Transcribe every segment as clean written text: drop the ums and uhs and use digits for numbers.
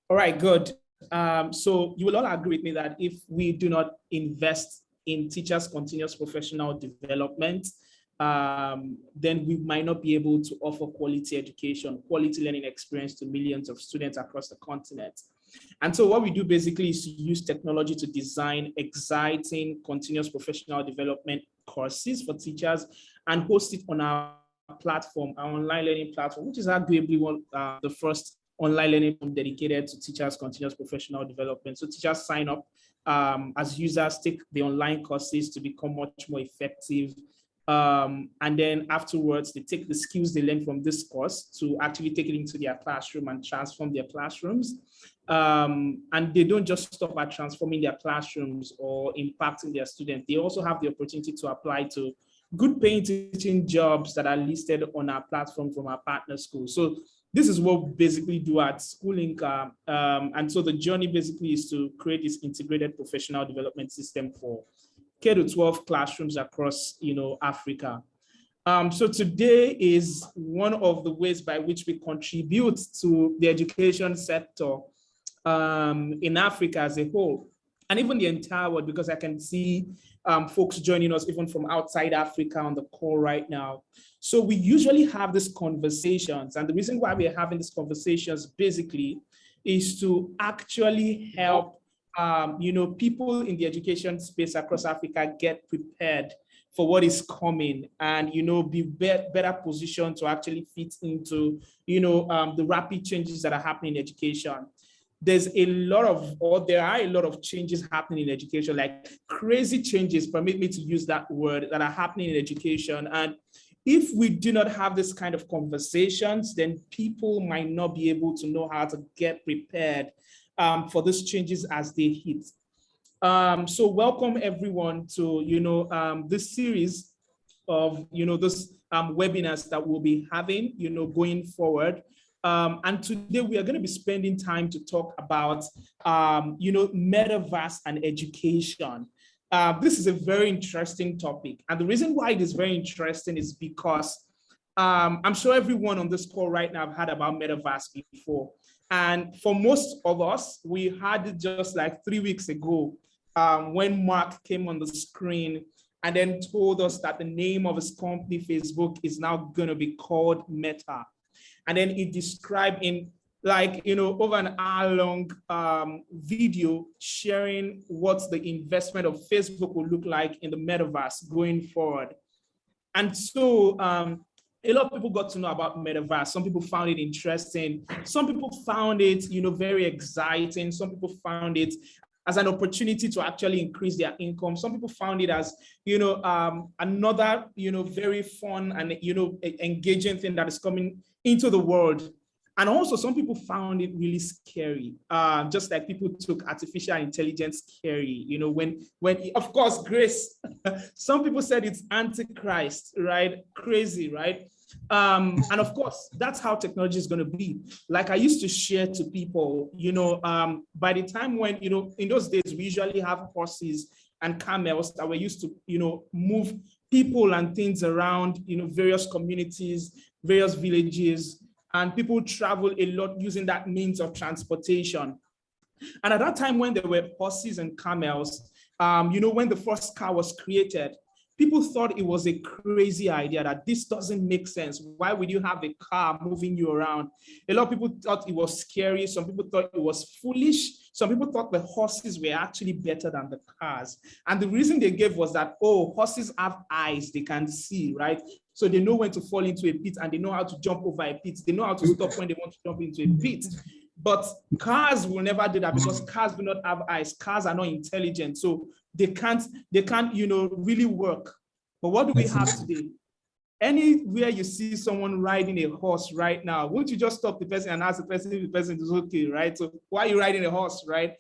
All right, good. So you will all agree with me that if we do not invest in teachers' continuous professional development, then we might not be able to offer quality education, quality learning experience to millions of students across the continent. And so what we do basically is to use technology to design exciting continuous professional development courses for teachers and host it on our platform, our online learning platform, which is arguably the first online learning dedicated to teachers' continuous professional development. So teachers sign up as users, take the online courses to become much more effective. And then afterwards, they take the skills they learn from this course to actually take it into their classroom and transform their classrooms. And they don't just stop at transforming their classrooms or impacting their students. They also have the opportunity to apply to good paying teaching jobs that are listed on our platform from our partner schools. So this is what we basically do at Schoolinka. And so the journey basically is to create this integrated professional development system for K-12 classrooms across, Africa. So today is one of the ways by which we contribute to the education sector in Africa as a whole, and even the entire world, because I can see folks joining us even from outside Africa on the call right now. So we usually have these conversations, and the reason why we're having these conversations basically is to actually help people in the education space across Africa get prepared for what is coming and, be better positioned to actually fit into, the rapid changes that are happening in education. There are a lot of changes happening in education, like crazy changes, permit me to use that word, that are happening in education. And if we do not have this kind of conversations, then people might not be able to know how to get prepared for these changes as they hit. So welcome everyone to, this series of, this webinars that we'll be having, going forward. And today we are going to be spending time to talk about, Metaverse and education. This is a very interesting topic. And the reason why it is very interesting is because I'm sure everyone on this call right now have heard about Metaverse before. And for most of us, we had it just like 3 weeks ago when Mark came on the screen and then told us that the name of his company, Facebook, is now going to be called Meta. And then he described in over an hour-long video sharing what the investment of Facebook will look like in the Metaverse going forward. And so a lot of people got to know about Metaverse. Some people found it interesting. Some people found it, very exciting. Some people found it as an opportunity to actually increase their income. Some people found it as, another, very fun and, engaging thing that is coming into the world. And also some people found it really scary, just like people took artificial intelligence scary, when of course, Grace, some people said it's Antichrist, right? Crazy, right? And of course, that's how technology is going to be. Like I used to share to people, by the time when, in those days, we usually have horses and camels that were used to, move people and things around, various communities, various villages, and people travel a lot using that means of transportation. And at that time when there were horses and camels, when the first car was created, people thought it was a crazy idea that this doesn't make sense. Why would you have a car moving you around? A lot of people thought it was scary. Some people thought it was foolish. Some people thought the horses were actually better than the cars. And the reason they gave was that, horses have eyes, they can see, right? So they know when to fall into a pit and they know how to jump over a pit. They know how to stop when they want to jump into a pit. But cars will never do that because cars do not have eyes. Cars are not intelligent. So they can't, really work. But what do we have today? Anywhere you see someone riding a horse right now, won't you just stop the person and ask the person if the person is okay, right? So why are you riding a horse, right?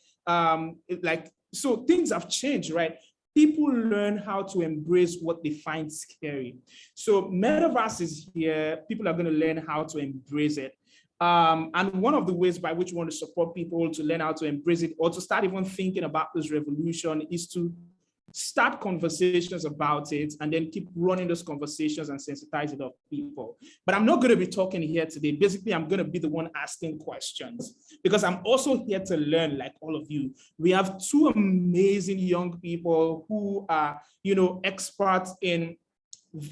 So things have changed, right? People learn how to embrace what they find scary. So Metaverse is here. People are going to learn how to embrace it. And one of the ways by which we want to support people to learn how to embrace it or to start even thinking about this revolution is to start conversations about it, and then keep running those conversations and sensitize it of people. But I'm not going to be talking here today. Basically, I'm going to be the one asking questions because I'm also here to learn like all of you. We have two amazing young people who are, experts in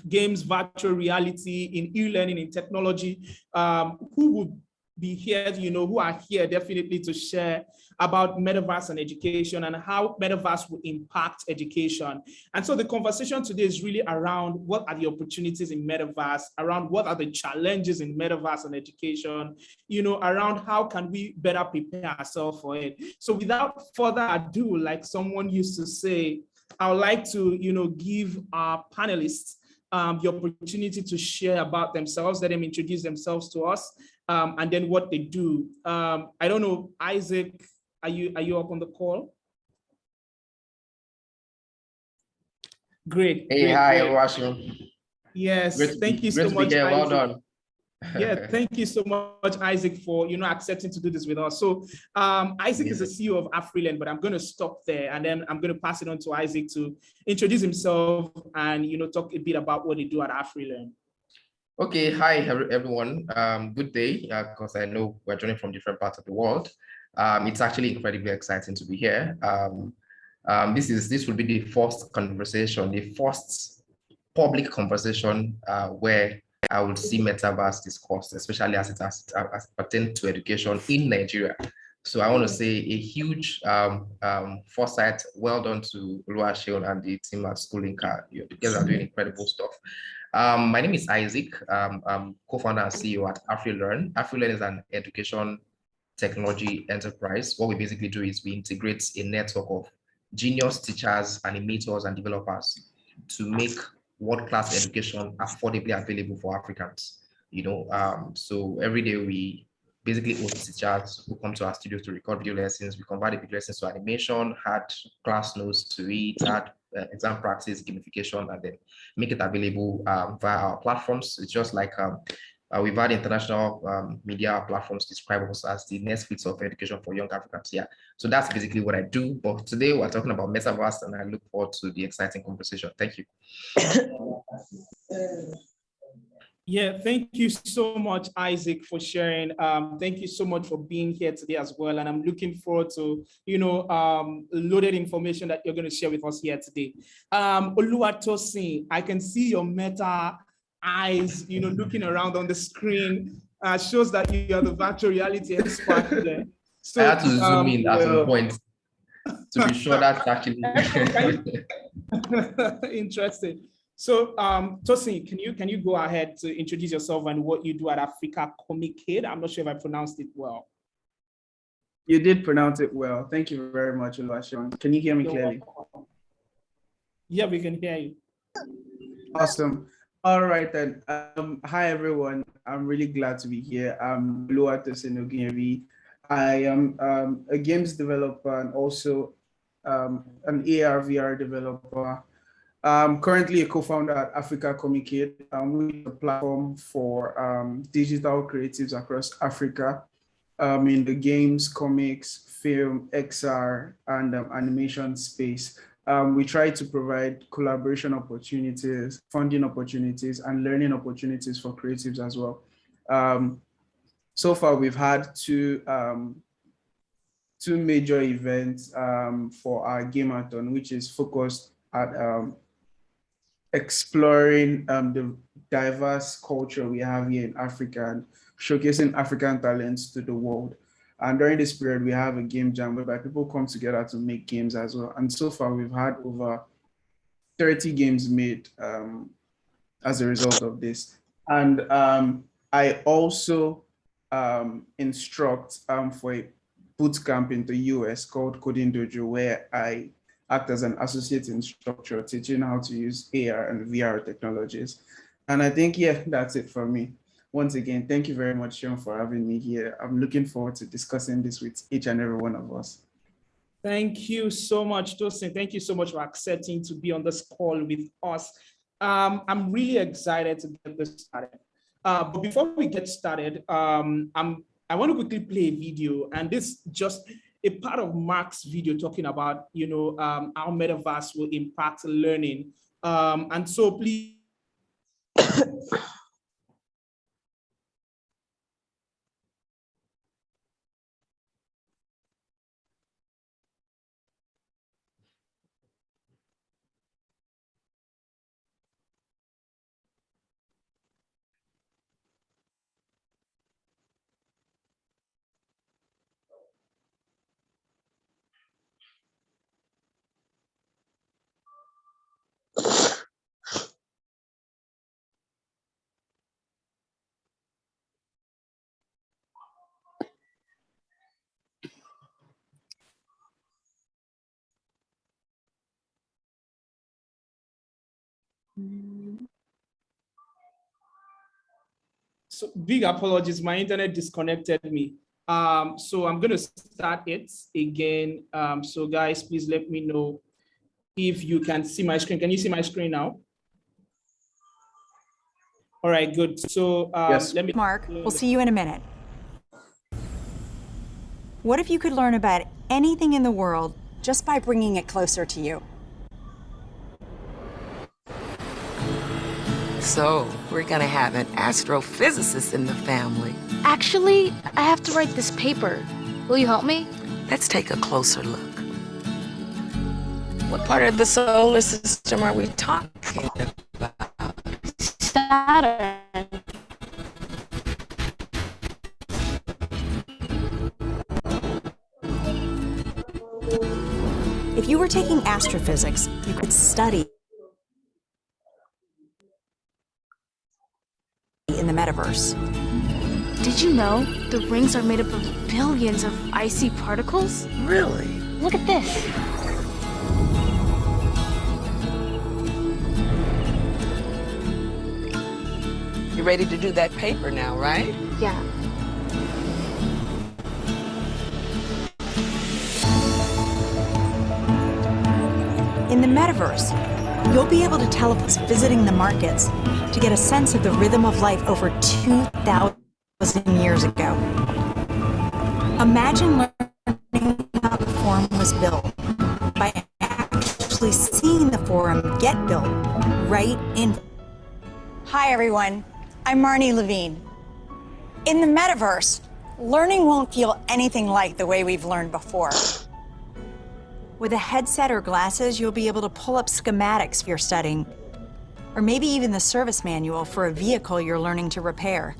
games, virtual reality, in e-learning, in technology, who would be here, who are here definitely to share about Metaverse and education and how Metaverse will impact education. And so the conversation today is really around what are the opportunities in Metaverse, around what are the challenges in Metaverse and education, around how can we better prepare ourselves for it. So without further ado, like someone used to say, I would like to, give our panelists the opportunity to share about themselves, let them introduce themselves to us, and then what they do. I don't know, Isaac, are you up on the call? Great. Hey, great, hi, great. Oluwaseun. Yes, thank you so much, Isaac. Well done. Yeah, thank you so much, Isaac, for accepting to do this with us. So Isaac is the CEO of Afrilearn, but I'm going to stop there and then I'm going to pass it on to Isaac to introduce himself and talk a bit about what they do at Afrilearn. Okay, hi everyone. Good day, because I know we're joining from different parts of the world. It's actually incredibly exciting to be here. This will be the first conversation, the first public conversation where I would see Metaverse discussed, especially as it pertains to education in Nigeria. So I want to say a huge foresight. Well done to Oluwaseun and the team at Schoolinka. You guys are doing incredible stuff. My name is Isaac. I'm co-founder and CEO at Afrilearn. Afrilearn is an education technology enterprise. What we basically do is we integrate a network of genius teachers, animators, and developers to make world-class education affordably available for Africans. So every day we basically host teachers who come to our studios to record video lessons. We convert the video lessons to animation, add class notes to it, add exam practice, gamification, and then make it available via our platforms. It's just like we've had international media platforms describe us as the Netflix of education for young Africans. Yeah, so that's basically what I do. But today we're talking about Metaverse, and I look forward to the exciting conversation. Thank you. Yeah, thank you so much, Isaac, for sharing. Thank you so much for being here today as well. And I'm looking forward to, loaded information that you're going to share with us here today. Oluwatosin, I can see your Meta eyes, looking around on the screen, shows that you are the virtual reality expert there. So, I had to zoom in at some point to be sure that's actually interesting. So, Tosin, can you go ahead to introduce yourself and what you do at Africa Communicate? I'm not sure if I pronounced it well. You did pronounce it well. Thank you very much, Oluwaseun. Can you hear me clearly? Yeah, we can hear you. Awesome. All right then. Hi everyone. I'm really glad to be here. I'm Oluwatosin Ogunyebi. I am a games developer and also an AR/VR developer. I'm currently a co-founder at Africa Communicate, which is a platform for digital creatives across Africa in the games, comics, film, XR, and animation space. We try to provide collaboration opportunities, funding opportunities, and learning opportunities for creatives as well. So far, we've had two major events for our Gameathon, which is focused at exploring the diverse culture we have here in Africa and showcasing African talents to the world. And during this period, we have a game jam whereby people come together to make games as well. And so far, we've had over 30 games made as a result of this. And I also instruct for a boot camp in the US called Coding Dojo, where I act as an associate instructor, teaching how to use AR and VR technologies. And I think, yeah, that's it for me. Once again, thank you very much, Sean, for having me here. I'm looking forward to discussing this with each and every one of us. Thank you so much, Tosin. Thank you so much for accepting to be on this call with us. I'm really excited to get this started. But before we get started, I want to quickly play a video, and this just a part of Mark's video talking about, how Metaverse will impact learning. And so please. So big apologies, my internet disconnected me. So I'm going to start it again. So guys, please let me know if you can see my screen. Can you see my screen now? All right, good. So Yes. let me. Mark, we'll see you in a minute. What if you could learn about anything in the world just by bringing it closer to you? So, we're gonna have an astrophysicist in the family. Actually, I have to write this paper. Will you help me? Let's take a closer look. What part of the solar system are we talking about? Saturn. If you were taking astrophysics, you could study in the metaverse. Did you know the rings are made up of billions of icy particles? Really? Look at this. You ready to do that paper now, right? Yeah. In the metaverse, you'll be able to tell if it's visiting the markets to get a sense of the rhythm of life over 2,000 years ago. Imagine learning how the forum was built by actually seeing the forum get built right in. Hi, everyone. I'm Marnie Levine. In the metaverse, learning won't feel anything like the way we've learned before. With a headset or glasses, you'll be able to pull up schematics you're studying, or maybe even the service manual for a vehicle you're learning to repair.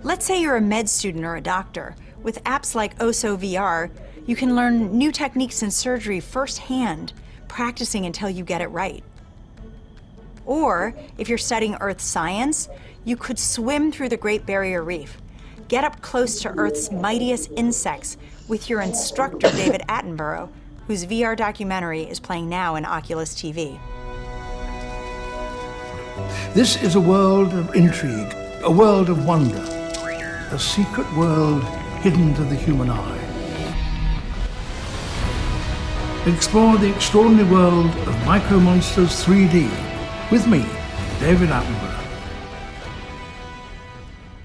Let's say you're a med student or a doctor. With apps like OSO VR, you can learn new techniques in surgery firsthand, practicing until you get it right. Or if you're studying Earth science, you could swim through the Great Barrier Reef, get up close to Earth's mightiest insects with your instructor, David Attenborough, whose VR documentary is playing now in Oculus TV. This is a world of intrigue, a world of wonder, a secret world hidden to the human eye. Explore the extraordinary world of Micro Monsters 3D with me, David Attenborough.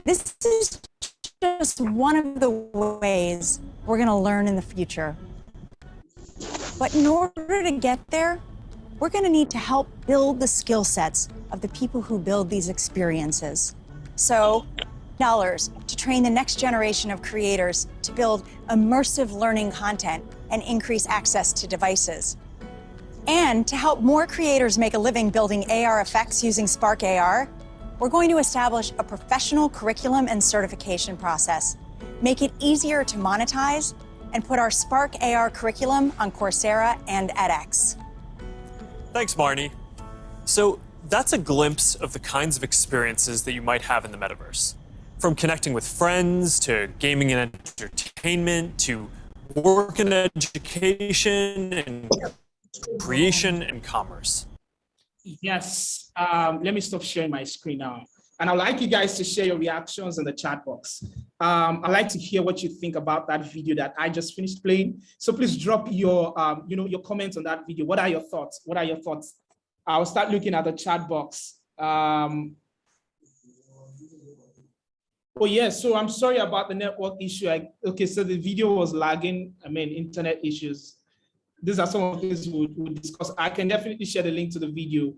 This is just one of the ways we're going to learn in the future. But in order to get there, we're going to need to help build the skill sets of the people who build these experiences. So, dollars to train the next generation of creators to build immersive learning content and increase access to devices. And to help more creators make a living building AR effects using Spark AR, we're going to establish a professional curriculum and certification process, make it easier to monetize, and put our Spark AR curriculum on Coursera and edX. Thanks, Marnie. So that's a glimpse of the kinds of experiences that you might have in the metaverse. From connecting with friends, to gaming and entertainment, to work and education, and creation and commerce. Yes, let me stop sharing my screen now. And I'd like you guys to share your reactions in the chat box. I'd like to hear what you think about that video that I just finished playing. So please drop your, your comments on that video. What are your thoughts? What are your thoughts? I'll start looking at the chat box. Oh, yes. So I'm sorry about the network issue. Okay, so the video was lagging. I mean, internet issues. These are some of the things we'll discuss. I can definitely share the link to the video.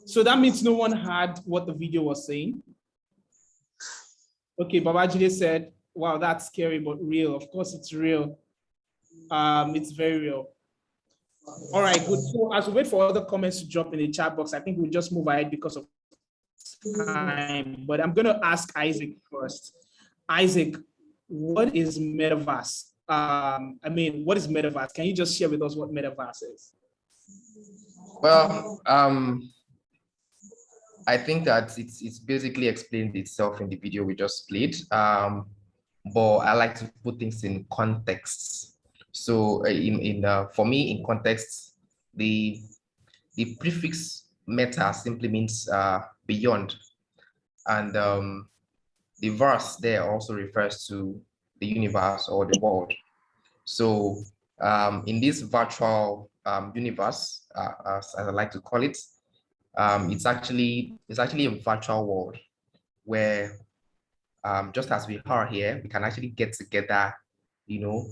So that means no one heard what the video was saying. Okay, Babajide said, wow, that's scary, but real. Of course, it's real. It's very real. All right, good. So as we wait for other comments to drop in the chat box, I think we'll just move ahead because of time. But I'm going to ask Isaac first. Isaac, what is Metaverse? I mean, what is Metaverse? Can you just share with us what Metaverse is? Well, I think that it's basically explained itself in the video we just played. But I like to put things in context. So for me, in context, the prefix meta simply means beyond, and the verse there also refers to the universe or the world. So in this virtual universe, as I like to call it, it's actually a virtual world where just as we are here, we can actually get together, you know,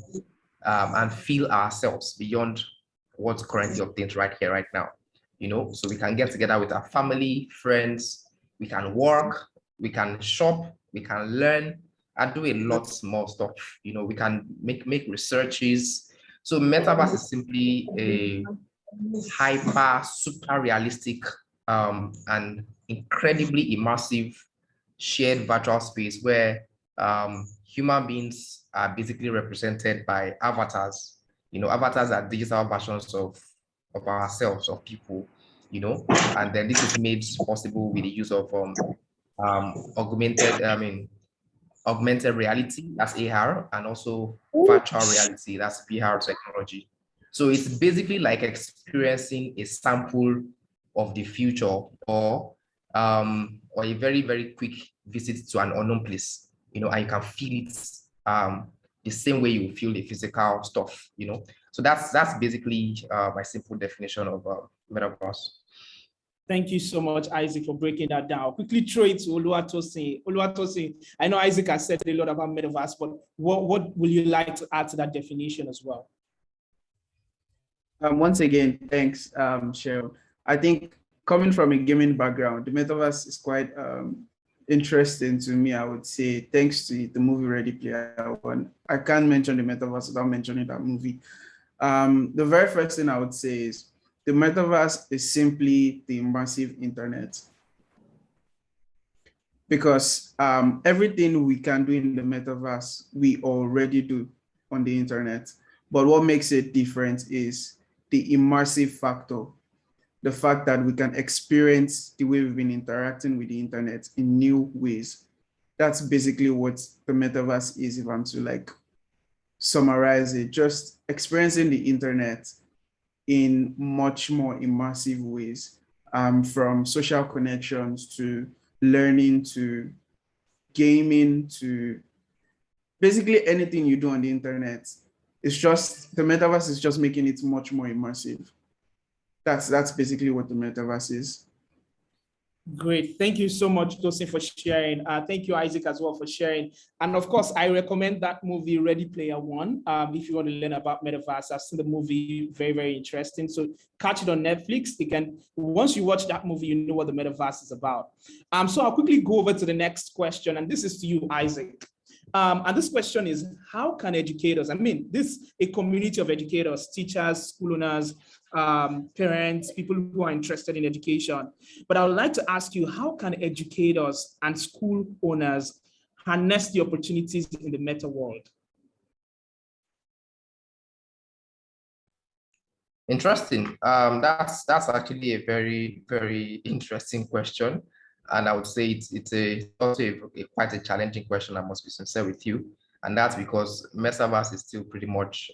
and feel ourselves beyond what's currently obtained right here, right now. You know, so we can get together with our family, friends, we can work, we can shop, we can learn, and do a lot more stuff. You know, we can make researches. So Metaverse is simply a hyper, super realistic, and incredibly immersive shared virtual space where human beings are basically represented by avatars. You know, avatars are digital versions of ourselves, of people, you know, and then this is made possible with the use of augmented reality, that's AR, and also virtual reality, that's VR technology. So it's basically like experiencing a sample of the future, or a very, very quick visit to an unknown place, you know, and you can feel it the same way you feel the physical stuff, you know. So that's basically my simple definition of Metaverse. Thank you so much, Isaac, for breaking that down. I'll quickly throw it to Oluwatosin. Oluwatosin, I know Isaac has said a lot about Metaverse, but what will you like to add to that definition as well? Once again, thanks, Cheryl. I think coming from a gaming background, the Metaverse is quite interesting to me, I would say, thanks to the movie Ready Player One. I can't mention the Metaverse without mentioning that movie. The very first thing I would say is the Metaverse is simply the immersive internet. Because everything we can do in the Metaverse, we already do on the internet. But what makes it different is the immersive factor. The fact that we can experience the way we've been interacting with the internet in new ways. That's basically what the Metaverse is, if I'm to like summarize it, just experiencing the internet in much more immersive ways, from social connections to learning to gaming to basically anything you do on the internet. It's just, the Metaverse is just making it much more immersive. That's basically what the Metaverse is. Great. Thank you so much, Tosin, for sharing. Thank you, Isaac, as well, for sharing. And of course, I recommend that movie, Ready Player One, if you want to learn about Metaverse. I've seen the movie, very, very interesting. So catch it on Netflix. Once you watch that movie, you know what the Metaverse is about. So I'll quickly go over to the next question, and this is to you, Isaac. And this question is, how can educators, a community of educators, teachers, school owners, parents, people who are interested in education. But I would like to ask you, how can educators and school owners harness the opportunities in the meta world? Interesting. That's actually a very, very interesting question. And I would say it's also quite a challenging question, I must be sincere with you. And that's because Metaverse is still pretty much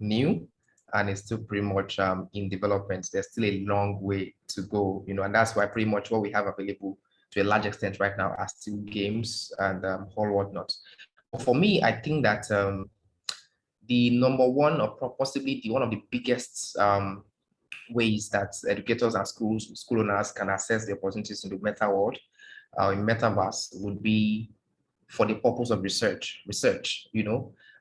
new, and it's still pretty much in development. There's still a long way to go, you know, and that's why pretty much what we have available to a large extent right now are still games and whole whatnot. But for me, I think that the number one, or possibly one of the biggest ways that educators and school owners can access the opportunities in the meta world in metaverse would be for the purpose of research,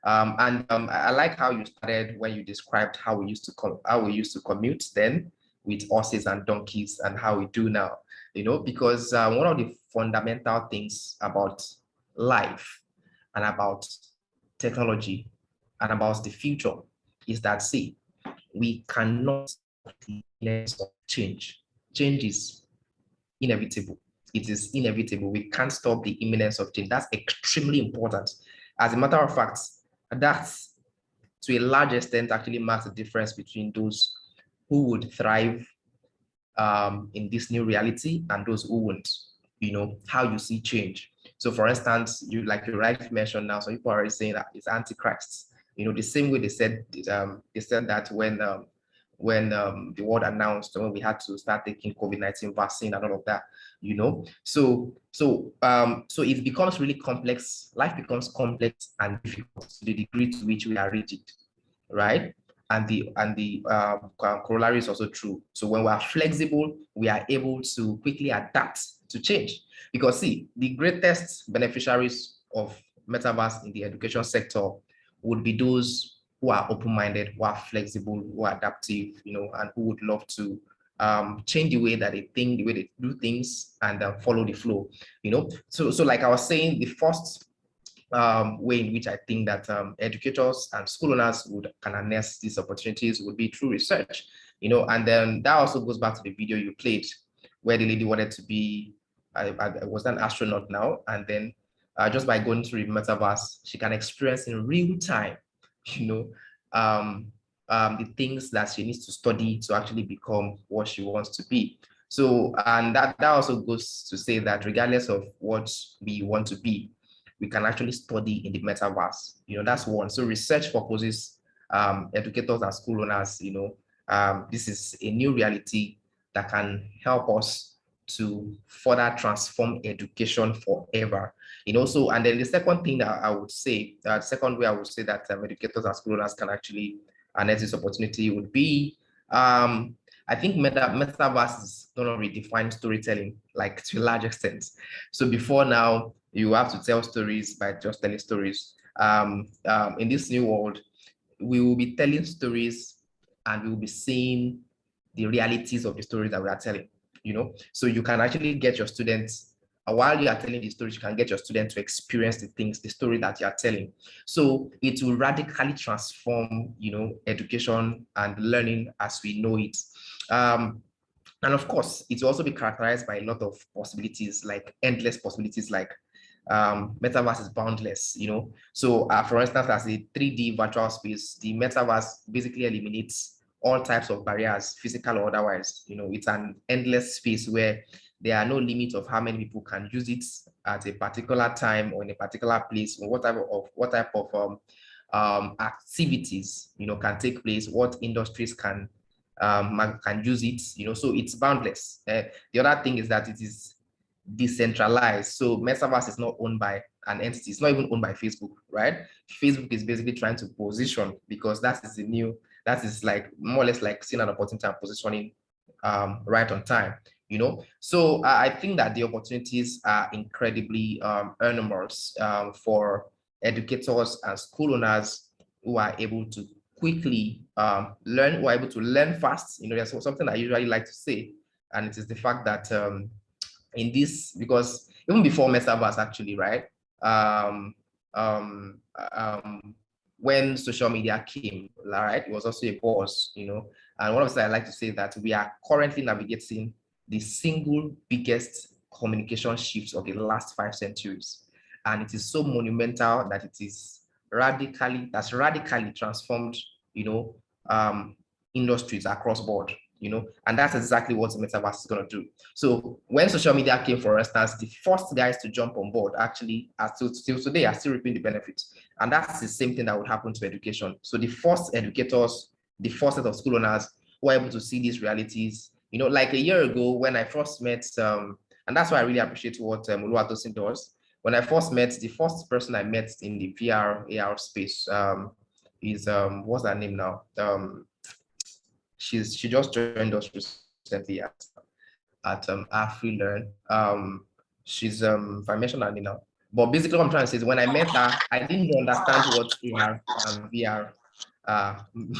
I like how you started when you described how we used to commute then with horses and donkeys and how we do now, because one of the fundamental things about life and about technology and about the future is that, see, we cannot change. Change is inevitable. It is inevitable. We can't stop the imminence of change. That's extremely important. As a matter of fact, that to a large extent actually marks the difference between those who would thrive in this new reality and those who won't. How you see change. So for instance, you rightly mentioned now, some people are already saying that it's antichrist. The same way they said that when the world announced when we had to start taking COVID-19 vaccine and all of that, So it becomes really complex. Life becomes complex and difficult to the degree to which we are rigid, right? And the corollary is also true. So when we are flexible, we are able to quickly adapt to change. Because see, the greatest beneficiaries of metaverse in the education sector would be those who are open-minded, who are flexible, who are adaptive, and who would love to change the way that they think, the way they do things, and follow the flow. So like I was saying, the first way in which I think that educators and school owners can harness these opportunities would be through research. And then that also goes back to the video you played, where the lady wanted to be, I was an astronaut now, and then just by going through the metaverse, she can experience in real time, the things that she needs to study to actually become what she wants to be. So, and that also goes to say that regardless of what we want to be, we can actually study in the metaverse. That's one. So research purposes, educators and school owners, this is a new reality that can help us to further transform education forever. So, and then the second thing that I would say, the second way I would say that educators and school owners can actually harness this opportunity would be, I think metaverse is going to redefine storytelling, like to a large extent. So before now, you have to tell stories by just telling stories. In this new world, we will be telling stories and we will be seeing the realities of the stories that we are telling. So you can actually get your students, while you are telling the stories, you can get your students to experience the story that you are telling. So it will radically transform, education and learning as we know it. And of course, it will also be characterized by a lot of possibilities, like endless possibilities, like metaverse is boundless, So for instance, as a 3D virtual space, the metaverse basically eliminates all types of barriers, physical or otherwise. It's an endless space where there are no limits of how many people can use it at a particular time or in a particular place, or what type of activities can take place, what industries can use it. So it's boundless. The other thing is that it is decentralized. So metaverse is not owned by an entity. It's not even owned by Facebook, right? Facebook is basically trying to position, because that is like more or less like seeing an opportunity and positioning right on time. So I think that the opportunities are incredibly enormous for educators and school owners who are able to quickly learn, who are able to learn fast. There's something I usually like to say, and it is the fact that in this, because even before metaverse actually, right? When social media came, right, it was also a buzz, and one of the things I like to say that we are currently navigating the single biggest communication shifts of the last 5 centuries. And it is so monumental that it is radically transformed, industries across board, and that's exactly what the metaverse is going to do. So when social media came, for instance, the first guys to jump on board actually are still today are still reaping the benefits. And that's the same thing that would happen to education. So the first educators, the first set of school owners who are able to see these realities, like a year ago when I first met, and that's why I really appreciate what Oluwatosin does. When I first met, the first person I met in the VR, AR space is, what's her name now? She just joined us recently at Afrilearn. if I mention her name now. But basically what I'm trying to say is when I met her, I didn't understand what AR and VR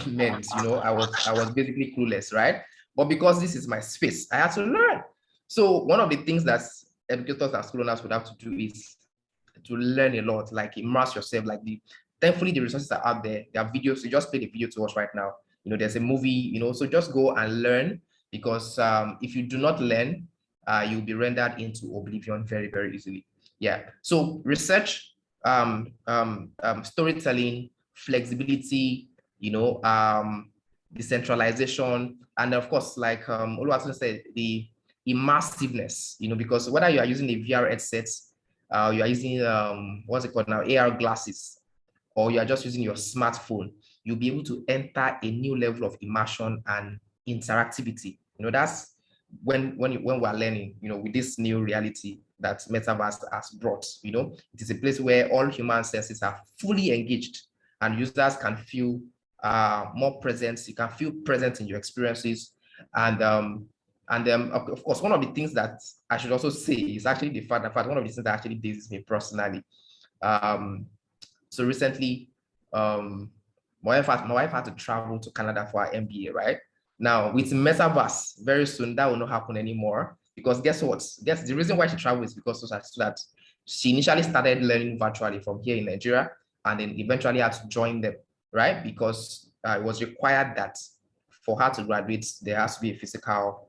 meant. I was basically clueless, right? But because this is my space, I had to learn. So one of the things that educators and school owners would have to do is to learn a lot, like immerse yourself. Thankfully the resources are out there. There are videos. You just play the video to watch right now. There's a movie. So just go and learn, because if you do not learn, you'll be rendered into oblivion very, very easily. Yeah. So research, storytelling, flexibility, decentralization, and of course, like Oluwatosin said, the immersiveness. Because whether you are using a VR headset, you are using what's it called now, AR glasses, or you are just using your smartphone, you'll be able to enter a new level of immersion and interactivity. That's when we're learning, with this new reality that Metaverse has brought. It is a place where all human senses are fully engaged, and users can feel more presence. You can feel present in your experiences, and of course, one of the things that I should also say is actually the fact that one of the things that actually dizes me personally. So recently, my wife had to travel to Canada for her MBA, right? Now, with Metaverse, very soon that will not happen anymore, because guess what? The reason why she traveled is because so that she initially started learning virtually from here in Nigeria, and then eventually had to join them, right? Because it was required that for her to graduate, there has to be a physical,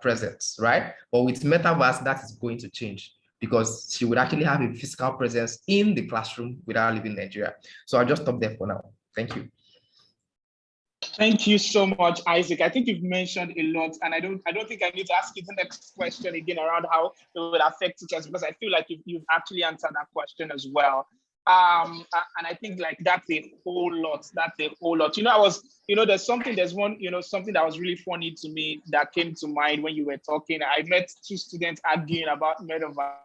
presence, right? But with Metaverse, that is going to change, because she would actually have a physical presence in the classroom without leaving Nigeria. So I'll just stop there for now. Thank you. Thank you so much, Isaac. I think you've mentioned a lot, and I don't think I need to ask you the next question again around how it will affect teachers, because I feel like you've actually answered that question as well. And I think that's a whole lot. There's something that was really funny to me that came to mind when you were talking. I met two students arguing about Metaverse.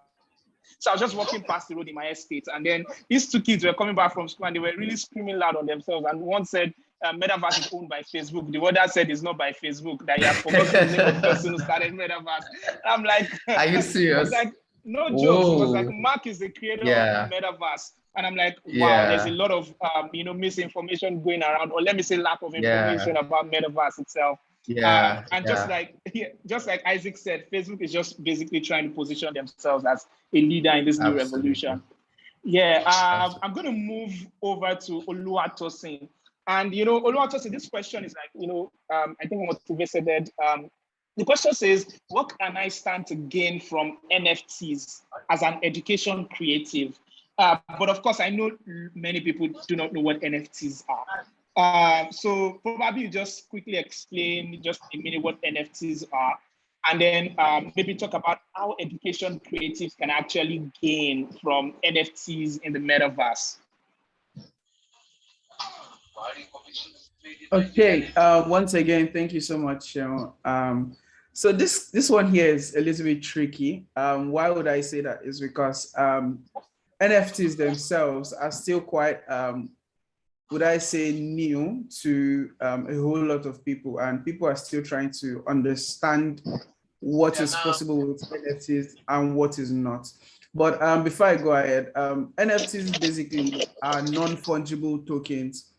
So I was just walking past the road in my estate, and then these two kids were coming back from school, and they were really screaming loud on themselves. And one said, Metaverse is owned by Facebook. The other said it's not by Facebook, that you have forgotten the name of the person who started Metaverse. I'm like, are you serious? I was like, no jokes. It was like, Mark is the creator of Metaverse. And I'm like, wow, there's a lot of misinformation going around, or let me say lack of information about Metaverse itself. Just like Isaac said, Facebook is just basically trying to position themselves as a leader in this new revolution. I'm going to move over to Oluwatosin. And Oluwatosin, this question is I think what Tuve said. The question says, what can I stand to gain from NFTs as an education creative? But of course, I know many people do not know what NFTs are. So probably you just quickly explain just a minute what NFTs are, and then maybe talk about how education creatives can actually gain from NFTs in the Metaverse. Okay, once again, thank you so much. So this one here is a little bit tricky. Why would I say that? Is because NFTs themselves are still quite, would I say, new to a whole lot of people, and people are still trying to understand what is possible with NFTs and what is not. But before I go ahead, NFTs basically are non-fungible tokens.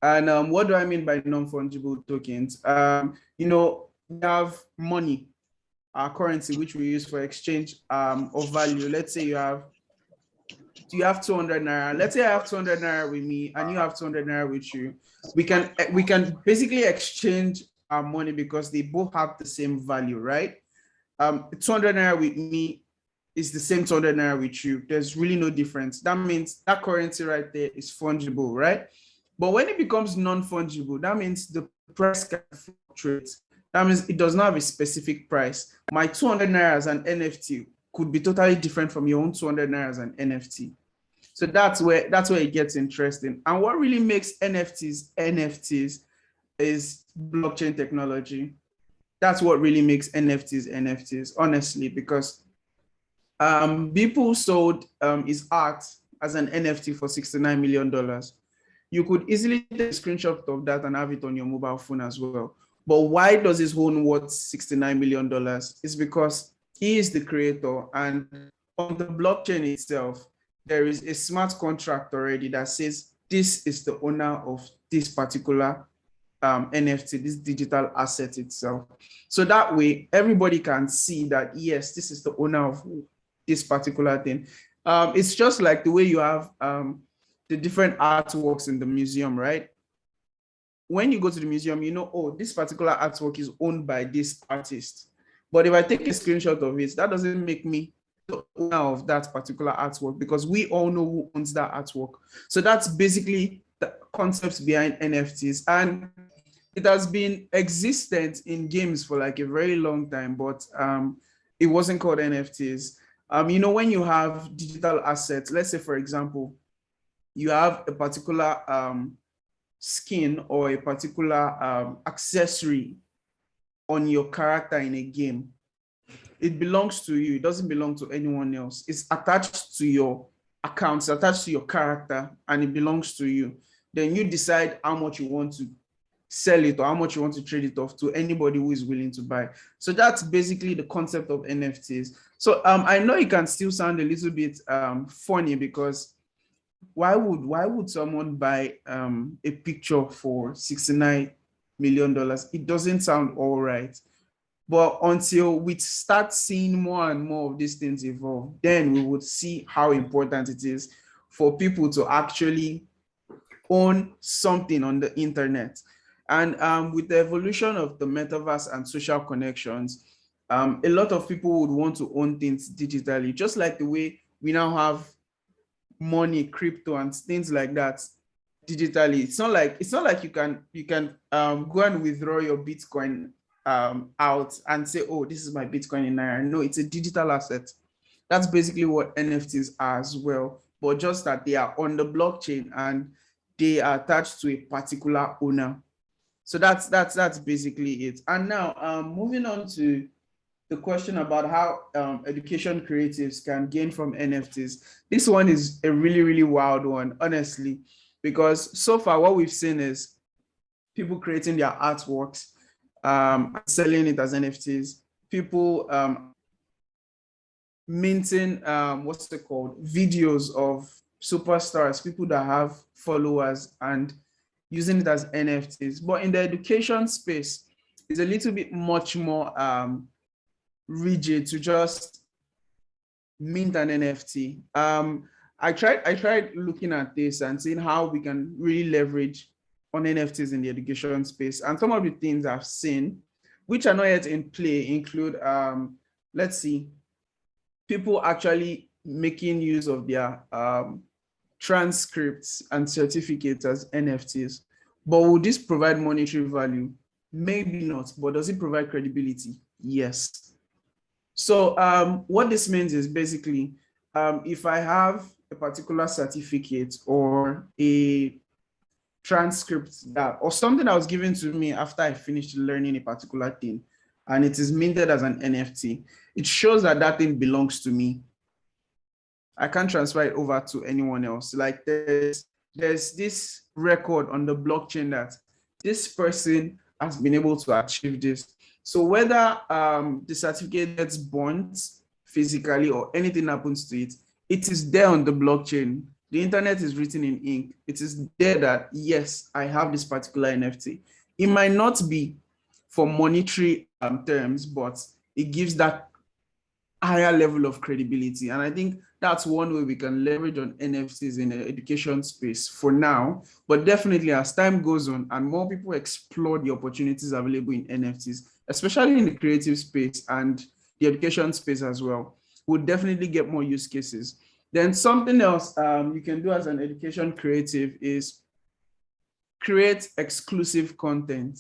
And what do I mean by non-fungible tokens? We have money, our currency, which we use for exchange of value. Let's say you have 200 naira. Let's say I have 200 naira with me and you have 200 naira with you. We can basically exchange our money because they both have the same value, right? 200 naira with me is the same 200 naira with you. There's really no difference. That means that currency right there is fungible, right? But when it becomes non-fungible, that means the price can fluctuate. That means it does not have a specific price. My 200 naira as an NFT could be totally different from your own 200 naira as an NFT. So that's where it gets interesting. And what really makes NFTs is blockchain technology. That's what really makes NFTs, honestly, because people sold his art as an NFT for $69 million. You could easily take a screenshot of that and have it on your mobile phone as well. But why does his own worth $69 million? It's because he is the creator, and on the blockchain itself, there is a smart contract already that says this is the owner of this particular NFT, this digital asset itself. So that way, everybody can see that, yes, this is the owner of this particular thing. It's just like the way you have the different artworks in the museum, right? When you go to the museum, you know, oh, this particular artwork is owned by this artist. But if I take a screenshot of it, that doesn't make me the owner of that particular artwork, because we all know who owns that artwork. So that's basically the concepts behind NFTs. And it has been existent in games for like a very long time, but it wasn't called NFTs. You know, when you have digital assets, let's say, for example, you have a particular skin or a particular accessory on your character in a game, it belongs to you. It doesn't belong to anyone else. It's attached to your accounts, attached to your character, and it belongs to you. Then you decide how much you want to sell it or how much you want to trade it off to anybody who is willing to buy. So that's basically the concept of NFTs. So I know it can still sound a little bit funny, because why would someone buy a picture for $69 million? It doesn't sound all right. But until we start seeing more and more of these things evolve, then we would see how important it is for people to actually own something on the internet. And with the evolution of the metaverse and social connections, a lot of people would want to own things digitally, just like the way we now have money, crypto, and things like that digitally. It's not like you can go and withdraw your Bitcoin out and say, oh, this is my Bitcoin in Naira. No, it's a digital asset. That's basically what NFTs are as well, but just that they are on the blockchain and they are attached to a particular owner. So that's basically it. And now moving on to the question about how education creatives can gain from NFTs. This one is a really, really wild one, honestly, because so far what we've seen is people creating their artworks, selling it as NFTs, people minting, what's it called, videos of superstars, people that have followers, and using it as NFTs. But in the education space, it's a little bit much more rigid to just mint an NFT. I tried looking at this and seeing how we can really leverage on NFTs in the education space. And some of the things I've seen, which are not yet in play, include, let's see, people actually making use of their transcripts and certificates as NFTs. But will this provide monetary value? Maybe not, but does it provide credibility? Yes. So what this means is basically, if I have a particular certificate or a transcript that, or something that was given to me after I finished learning a particular thing, and it is minted as an NFT, it shows that that thing belongs to me. I can't transfer it over to anyone else. Like there's this record on the blockchain that this person has been able to achieve this. So whether the certificate gets burnt physically or anything happens to it, it is there on the blockchain. The internet is written in ink. It is there that, yes, I have this particular NFT. It might not be for monetary terms, but it gives that higher level of credibility. And I think that's one way we can leverage on NFTs in the education space for now. But definitely as time goes on and more people explore the opportunities available in NFTs, especially in the creative space and the education space as well, we'll definitely get more use cases. Then something else you can do as an education creative is create exclusive content.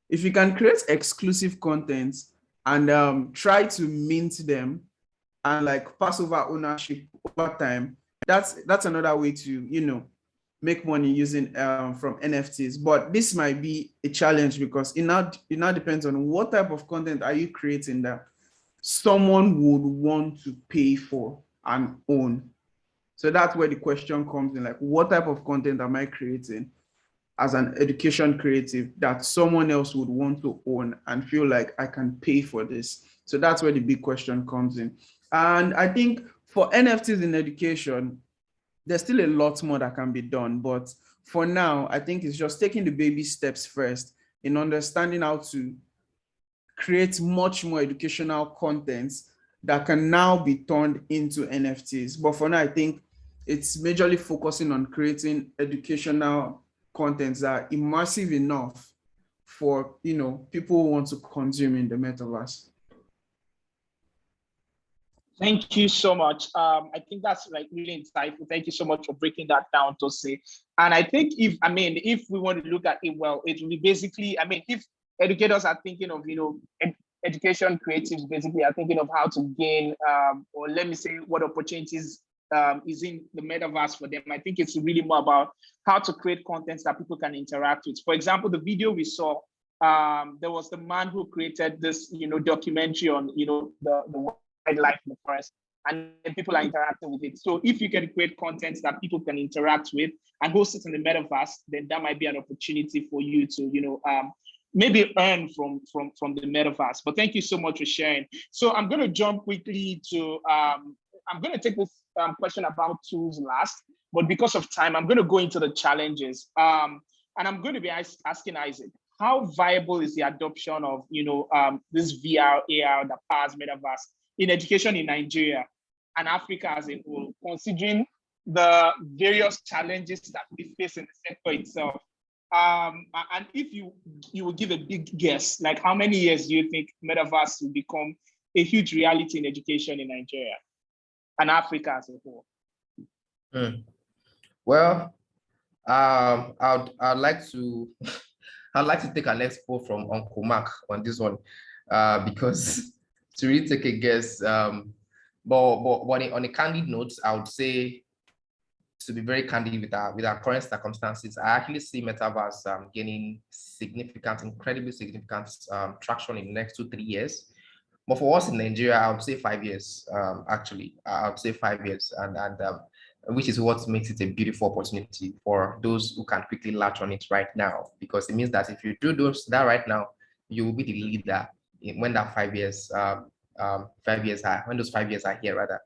If you can create exclusive content and try to mint them and like pass over ownership over time, that's another way to, you know, make money using from NFTs. But this might be a challenge because it now depends on what type of content are you creating that someone would want to pay for and own. So that's where the question comes in, like, what type of content am I creating as an education creative that someone else would want to own and feel like I can pay for this? So that's where the big question comes in. And I think for NFTs in education, there's still a lot more that can be done. But for now, I think it's just taking the baby steps first in understanding how to create much more educational content that can now be turned into NFTs. But for now, I think it's majorly focusing on creating educational contents that are immersive enough for, you know, people who want to consume in the metaverse. Thank you so much. I think that's like really insightful. Thank you so much for breaking that down, Tosi. And I think if we want to look at it well, it will be basically, if educators are thinking of, education creatives basically are thinking of how to gain, or let me say what opportunities is in the metaverse for them. I think it's really more about how to create content that people can interact with. For example, the video we saw, there was the man who created this, documentary on, the wildlife in the forest, and people are interacting with it. So if you can create content that people can interact with and host it in the metaverse, then that might be an opportunity for you to, maybe earn from the metaverse. But thank you so much for sharing. So I'm going to jump quickly to, I'm going to take this question about tools last, but because of time, I'm going to go into the challenges. And I'm going to be asking Isaac, how viable is the adoption of, this VR, AR that powers metaverse in education in Nigeria and Africa as a whole, considering the various challenges that we face in the sector itself? And if you would give a big guess, like how many years do you think metaverse will become a huge reality in education in Nigeria and Africa as a whole? Well, I'd like to take an expo from Uncle Mark on this one, because to really take a guess, but on a candid note, I would say, to be very candid with our current circumstances, I actually see metaverse gaining incredibly significant traction in the next 2-3 years. But for us in Nigeria, I would say 5 years. Actually, I would say 5 years, and which is what makes it a beautiful opportunity for those who can quickly latch on it right now, because it means that if you do that right now, you will be the leader when that 5 years, when those 5 years are here, rather.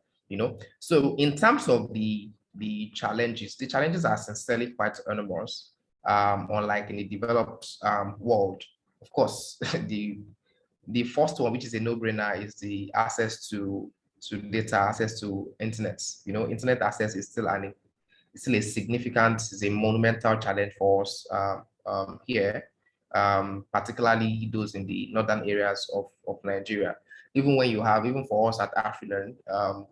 So in terms of the challenges are sincerely quite enormous. Unlike in the developed world, of course, the first one, which is a no-brainer, is the access to data, access to internet. Internet access is still a significant, is a monumental challenge for us here, particularly those in the northern areas of Nigeria. Even for us at Afrilearn,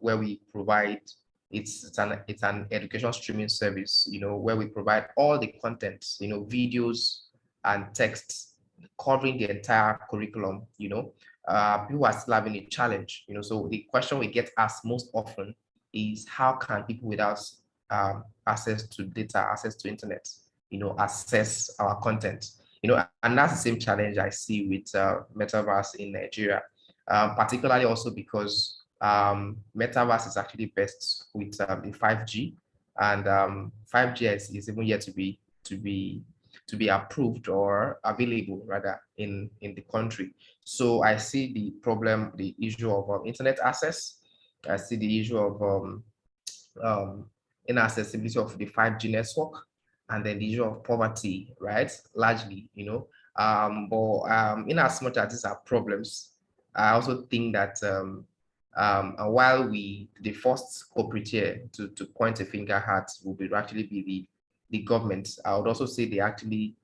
where we provide, it's an educational streaming service, where we provide all the content, videos and texts covering the entire curriculum. People are still having a challenge. So the question we get asked most often is, how can people without access to data, access to internet, access our content? And that's the same challenge I see with metaverse in Nigeria, particularly also because metaverse is actually best with the 5G, and 5G is even yet to be approved or available rather in the country. So I see the issue of internet access. I see the issue of inaccessibility of the 5G network, and then the issue of poverty, right? Largely, but in as much as these are problems, I also think that while the first culprit here to point a finger at will actually be the government, I would also say they actually,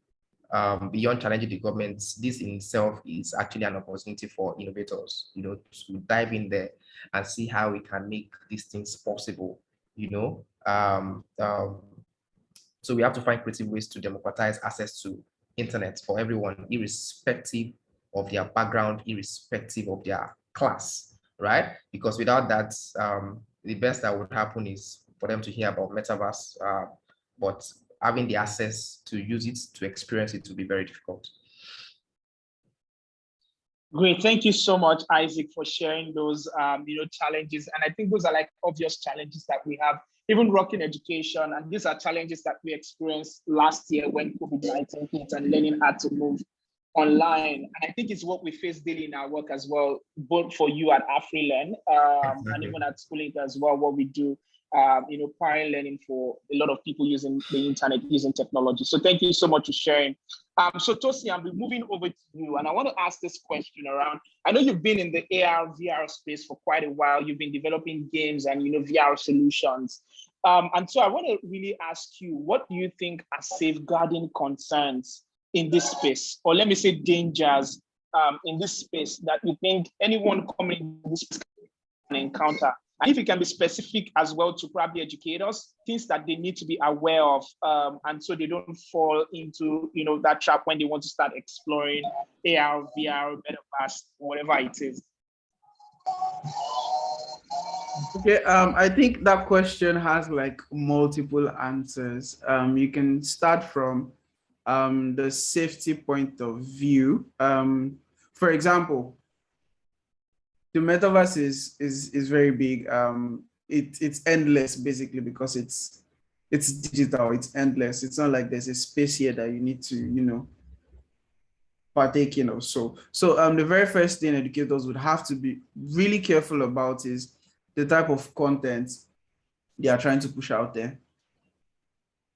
beyond challenging the government, this in itself is actually an opportunity for innovators, to dive in there and see how we can make these things possible, so we have to find creative ways to democratize access to internet for everyone, irrespective of their background, irrespective of their class, right? Because without that, the best that would happen is for them to hear about metaverse, but having the access to use it, to experience it, will be very difficult. Great, thank you so much, Isaac, for sharing those challenges. And I think those are like obvious challenges that we have, even rocking education. And these are challenges that we experienced last year when COVID-19 hit and learning had to move. online. And I think it's what we face daily in our work as well, both for you at Afrilearn and even at Schoolinka as well, what we do, parent learning for a lot of people using the internet, using technology. So thank you so much for sharing. So Tosin, I'll be moving over to you. And I want to ask this question around, I know you've been in the AR, VR space for quite a while. You've been developing games and, VR solutions. And so I want to really ask you, what do you think are safeguarding concerns in this space, or let me say dangers in this space that you think anyone coming in this space can encounter? And if you can be specific as well to probably educators, things that they need to be aware of, and so they don't fall into that trap when they want to start exploring AR, VR, Metaverse, whatever it is. Okay, I think that question has like multiple answers. You can start from the safety point of view. For example, the metaverse is very big. It's endless basically because it's digital. It's endless. It's not like there's a space here that you need to partake in or so. So the very first thing educators would have to be really careful about is the type of content they are trying to push out there.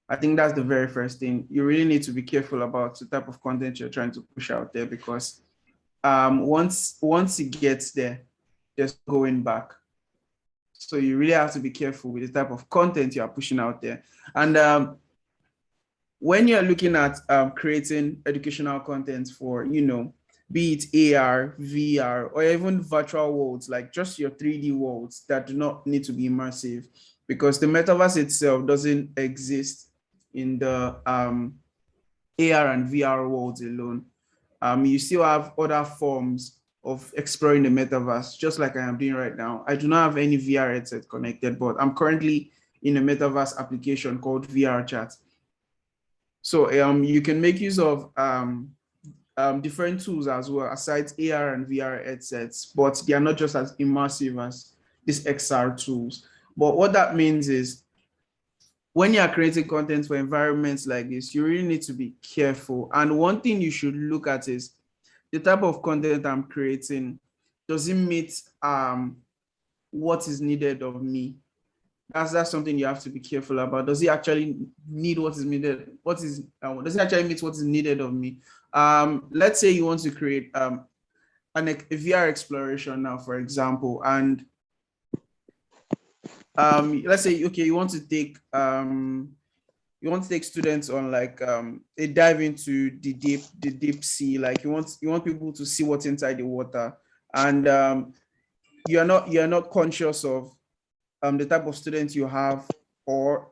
I think that's the very first thing. You really need to be careful about the type of content you're trying to push out there, because once it gets there, there's going back. So you really have to be careful with the type of content you are pushing out there. And when you're looking at creating educational content for, be it AR, VR, or even virtual worlds, like just your 3D worlds that do not need to be immersive, because the metaverse itself doesn't exist in the AR and VR worlds alone. You still have other forms of exploring the metaverse, just like I am doing right now. I do not have any VR headset connected, but I'm currently in a metaverse application called VR Chat. So you can make use of different tools as well, aside AR and VR headsets, but they are not just as immersive as these XR tools. But what that means is, when you are creating content for environments like this, you really need to be careful. And one thing you should look at is the type of content I'm creating. Does it meet what is needed of me? That's something you have to be careful about. Does it actually need what is needed? Does it actually meet what is needed of me? Let's say you want to create a VR exploration now, for example, and let's say, okay, you want to take students on like a dive into the deep sea. Like you want people to see what's inside the water, and you're not conscious of the type of students you have, or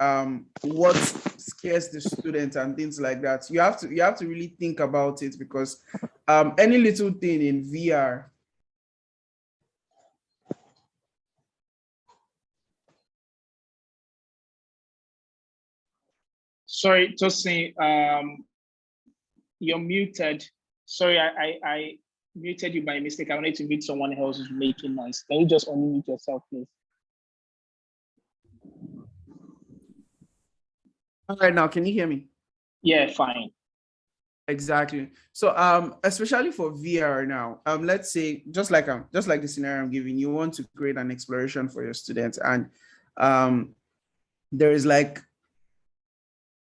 what scares the student and things like that. You have to really think about it, because any little thing in VR. Sorry, Tosin, you're muted. Sorry, I muted you by mistake. I wanted to mute someone else who's making noise. Can you just unmute yourself, please? All right, now can you hear me? Yeah, fine. Exactly. So especially for VR now, let's say just like the scenario I'm giving, you want to create an exploration for your students, and there is like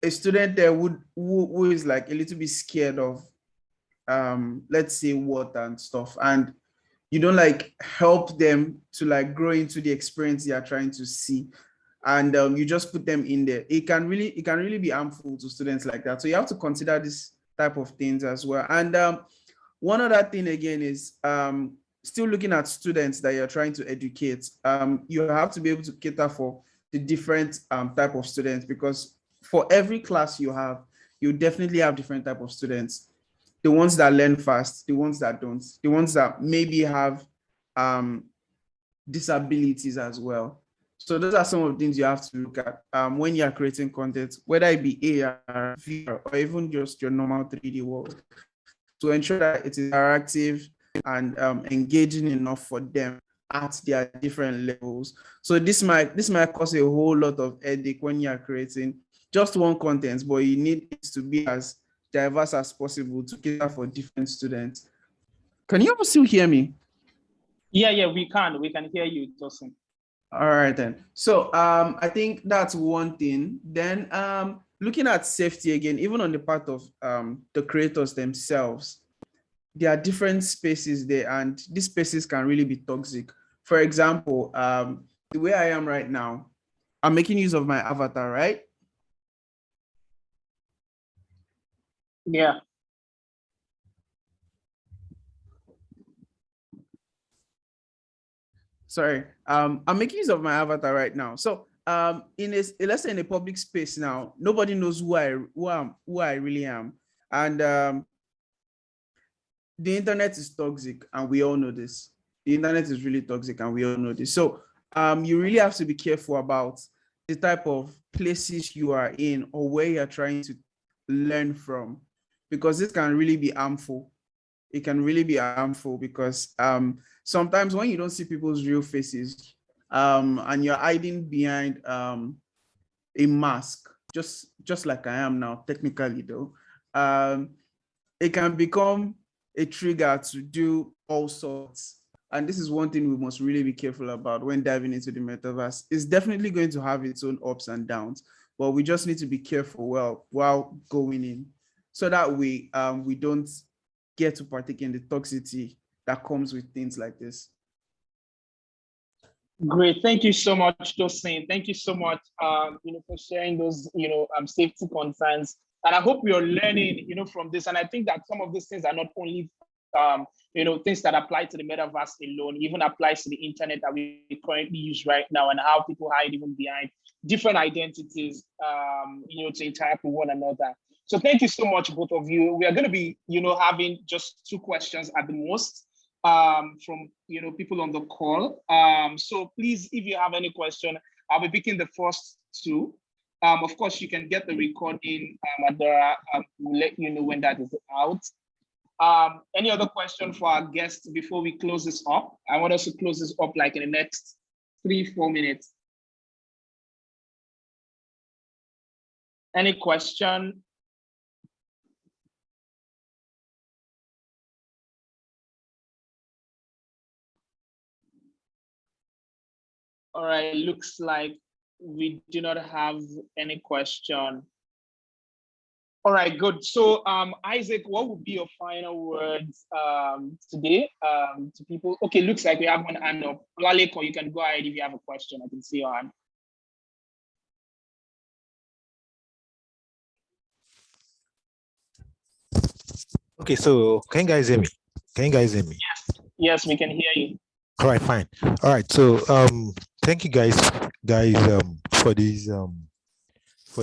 a student there who is like a little bit scared of let's say water and stuff, and you don't like help them to like grow into the experience they are trying to see, and you just put them in there. It can really be harmful to students like that. So you have to consider this type of things as well. And one other thing again is still looking at students that you're trying to educate. You have to be able to cater for the different type of students, because for every class you definitely have different type of students. The ones that learn fast, the ones that don't, the ones that maybe have disabilities as well. So those are some of the things you have to look at when you are creating content, whether it be AR, VR, or even just your normal 3D world, to ensure that it is interactive and engaging enough for them at their different levels. So this might cause a whole lot of headache when you are creating just one content, but you need it to be as diverse as possible to cater for different students. Can you all still hear me? Yeah, we can hear you, Tosin. All right then. So I think that's one thing. Then looking at safety again, even on the part of the creators themselves, there are different spaces there, and these spaces can really be toxic. For example, the way I am right now, I'm making use of my avatar, right? Yeah. Sorry, I'm making use of my avatar right now. So let's say in a public space now, nobody knows who I really am. And the internet is toxic, and we all know this. The internet is really toxic, and we all know this. So you really have to be careful about the type of places you are in or where you're trying to learn from, because this can really be harmful. It can really be harmful because sometimes when you don't see people's real faces and you're hiding behind a mask, just like I am now, technically though, it can become a trigger to do all sorts. And this is one thing we must really be careful about when diving into the metaverse. It's definitely going to have its own ups and downs, but we just need to be careful while going in, so that we don't get to partake in the toxicity that comes with things like this. Great, thank you so much, Tosin. Thank you so much, for sharing those, safety concerns. And I hope we are learning, from this. And I think that some of these things are not only, things that apply to the metaverse alone, even applies to the internet that we currently use right now, and how people hide even behind different identities, to interact with one another. So thank you so much, both of you. We are going to be, having just 2 questions at the most from, people on the call. So please, if you have any question, I'll be picking the first 2. Of course, you can get the recording. Adora will let you know when that is out. Any other question for our guests before we close this up? I want us to close this up like in the next 3-4 minutes. Any question? All right, looks like we do not have any question. All right, good. So Isaac, what would be your final words today to people? Okay, looks like we have one hand up. Laleko, you can go ahead if you have a question. I can see your hand. Okay, so can you guys hear me? Yes. Yes, we can hear you. All right, fine. All right, so thank you guys for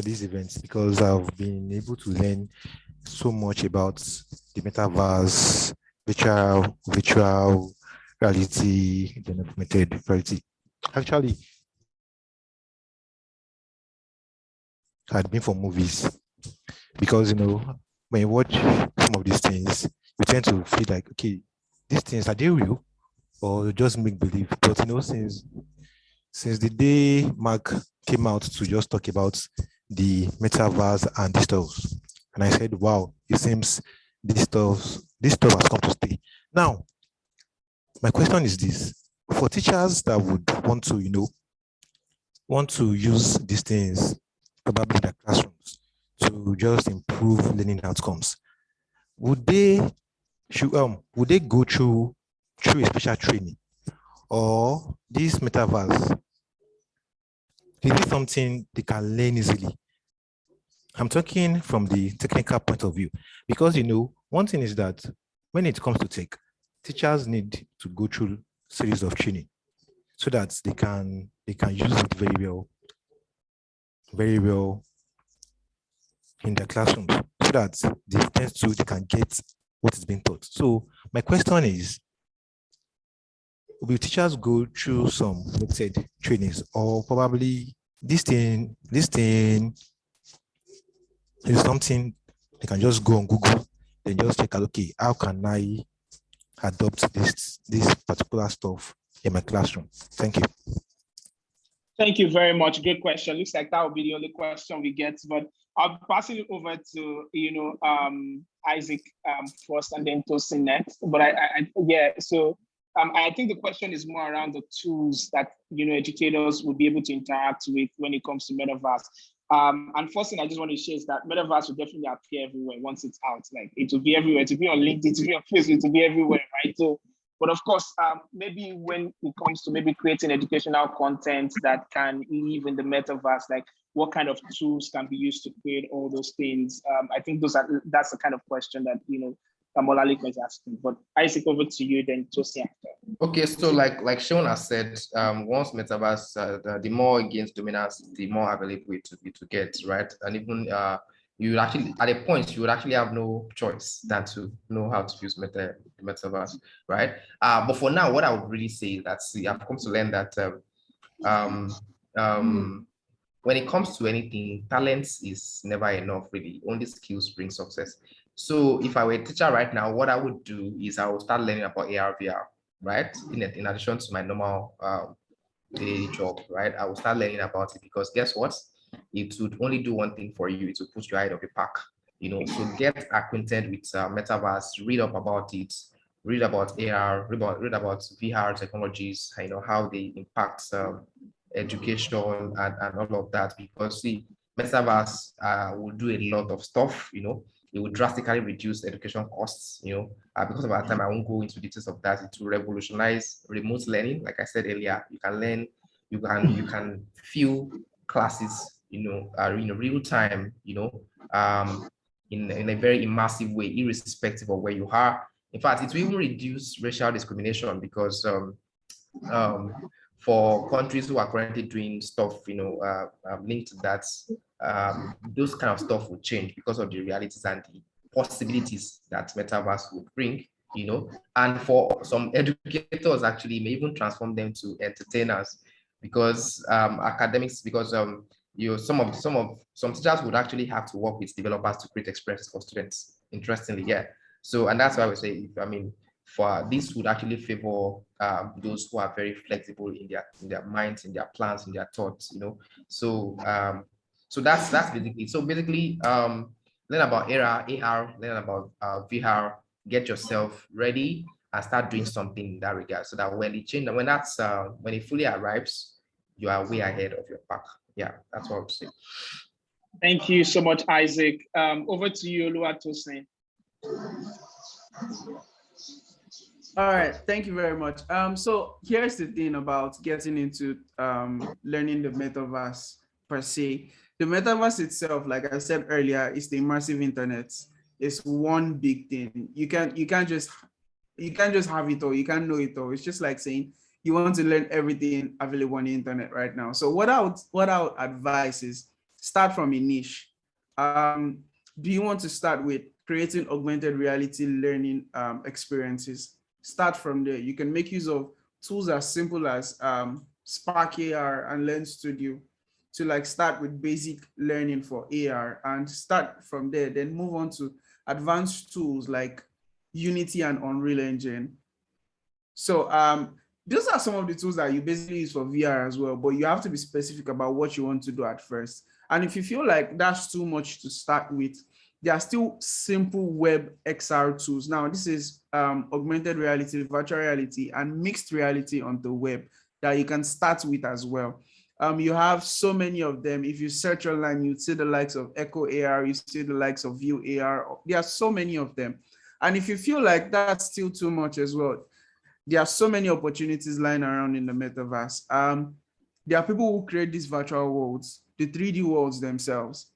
these events, because I've been able to learn so much about the metaverse, virtual reality, then augmented reality. Actually, I'd been for movies, because when you watch some of these things, you tend to feel like, okay, these things, are they real or just make believe? But since the day Mark came out to just talk about the metaverse and this stuff, and I said, wow, it seems this stuff has come to stay. Now, my question is this: for teachers that would want to use these things probably in their classrooms to just improve learning outcomes, would they go through a special training, or this metaverse, is it something they can learn easily? I'm talking from the technical point of view, because one thing is that when it comes to tech, teachers need to go through a series of training so that they can use it very well in their classrooms, so that they can get what is being taught. So my question is, will teachers go through some, let's say, trainings, or probably this thing is something they can just go on Google and just check out, okay, how can I adopt this particular stuff in my classroom? Thank you. Thank you very much. Good question. Looks like that will be the only question we get, but I'll pass it over to Isaac first, and then Tosin next. But I think the question is more around the tools that educators would be able to interact with when it comes to Metaverse. And first thing I just want to share is that Metaverse will definitely appear everywhere once it's out. Like, it will be everywhere. It will be on LinkedIn, it will be on Facebook, it will be everywhere, right? So, but of course, maybe when it comes to maybe creating educational content that can live in the Metaverse, like what kind of tools can be used to create all those things? I think that's the kind of question that Olalekan is asking. But Isaac, over to you, then Tosin after. Okay, so like Sean has said, once Metaverse, the more it gains dominance, the more available it to get, right? And even you actually, at a point, you would actually have no choice than to know how to use Metaverse, right? But for now, what I would really say is that, I've come to learn that when it comes to anything, talent is never enough, really. Only skills bring success. So if I were a teacher right now, what I would do is I would start learning about AR, VR, right? In addition to my normal daily job, right? I will start learning about it, because guess what? It would only do one thing for you. It will put you out of the pack, So get acquainted with Metaverse, read up about it, read about AR, read about VR technologies, how they impact education and all of that. Because Metaverse will do a lot of stuff, it will drastically reduce education costs, because of our time, I won't go into details of that. It will revolutionize remote learning. Like I said earlier, you can learn, you can view classes, in real time, in a very immersive way, irrespective of where you are. In fact, it will even reduce racial discrimination, because for countries who are currently doing stuff, linked to that, those kind of stuff will change because of the realities and the possibilities that Metaverse would bring, and for some educators, actually, may even transform them to entertainers, because some teachers would actually have to work with developers to create experiences for students. Interestingly, yeah. So, and that's why we say, for this would actually favor those who are very flexible in their minds, in their plans, in their thoughts, So that's basically. So basically, learn about AR, learn about VR, get yourself ready, and start doing something in that regard, so that when it fully arrives, you are way ahead of your pack. Yeah, that's what I would say. Thank you so much, Isaac. Over to you, Oluwatosin. All right, thank you very much. So here's the thing about getting into learning the Metaverse per se. The Metaverse itself, like I said earlier, is the immersive internet. It's one big thing. You can't just have it all. You can't know it all. It's just like saying you want to learn everything available on the internet right now. So what I would advise is start from a niche. Do you want to start with creating augmented reality learning experiences? Start from there. You can make use of tools as simple as Spark AR and Lens Studio to start with basic learning for AR, and start from there, then move on to advanced tools like Unity and Unreal Engine. So those are some of the tools that you basically use for VR as well, but you have to be specific about what you want to do at first. And if you feel like that's too much to start with, there are still simple web XR tools. Now, this is augmented reality, virtual reality, and mixed reality on the web that you can start with as well. You have so many of them. If you search online, you see the likes of Echo AR, you see the likes of View AR. There are so many of them. And if you feel like that's still too much as well, there are so many opportunities lying around in the Metaverse. There are people who create these virtual worlds, the 3D worlds themselves.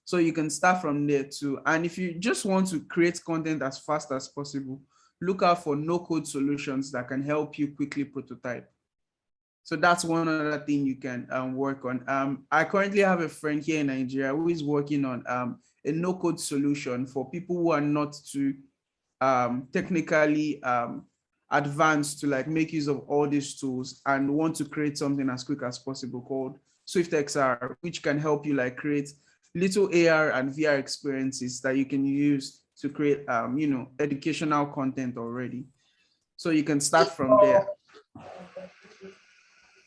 So you can start from there too. And if you just want to create content as fast as possible, look out for no-code solutions that can help you quickly prototype. So that's one other thing you can work on. I currently have a friend here in Nigeria who is working on a no-code solution for people who are not too technically advanced to make use of all these tools and want to create something as quick as possible called Swiftxr, which can help you create little AR and VR experiences that you can use to create educational content already. So you can start from there.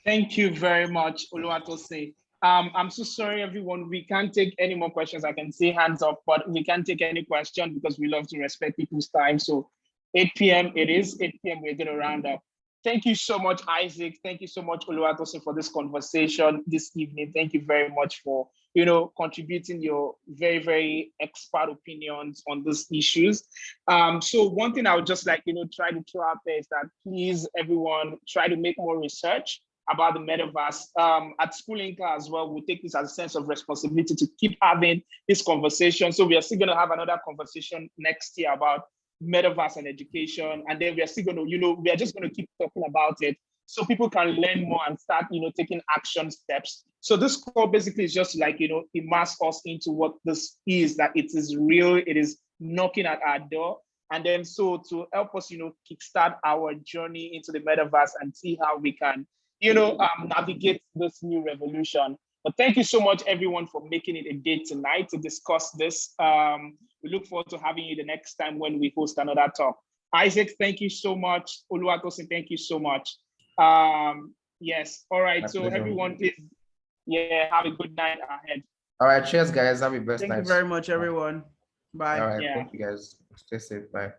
Thank you very much, Oluwatosin. I'm so sorry, everyone. We can't take any more questions. I can see hands up, but we can't take any question because we love to respect people's time. So 8 p.m. it is, 8 p.m. we're going to round up. Thank you so much, Isaac. Thank you so much, Oluwatosin, for this conversation this evening. Thank you very much for, contributing your very, very expert opinions on these issues. So one thing I would just like, try to throw out there is that please, everyone, try to make more research about the metaverse. At Schoolinka as well, we take this as a sense of responsibility to keep having this conversation. So we are still going to have another conversation next year about metaverse and education, and then we are still going to, we are just going to keep talking about it so people can learn more and start, taking action steps. So this call basically is just like, immerse us into what this is, that it is real, it is knocking at our door. And then so to help us, kickstart our journey into the metaverse and see how we can, navigate this new revolution. But thank you so much, everyone, for making it a day tonight to discuss this. We look forward to having you the next time when we host another talk. Isaac, thank you so much. Oluwatosin, thank you so much. Yes, all right. So everyone, please, have a good night ahead. All right, cheers, guys. Have a best night. Thank you very much, everyone. Bye. All right, thank you, guys. Stay safe. Bye.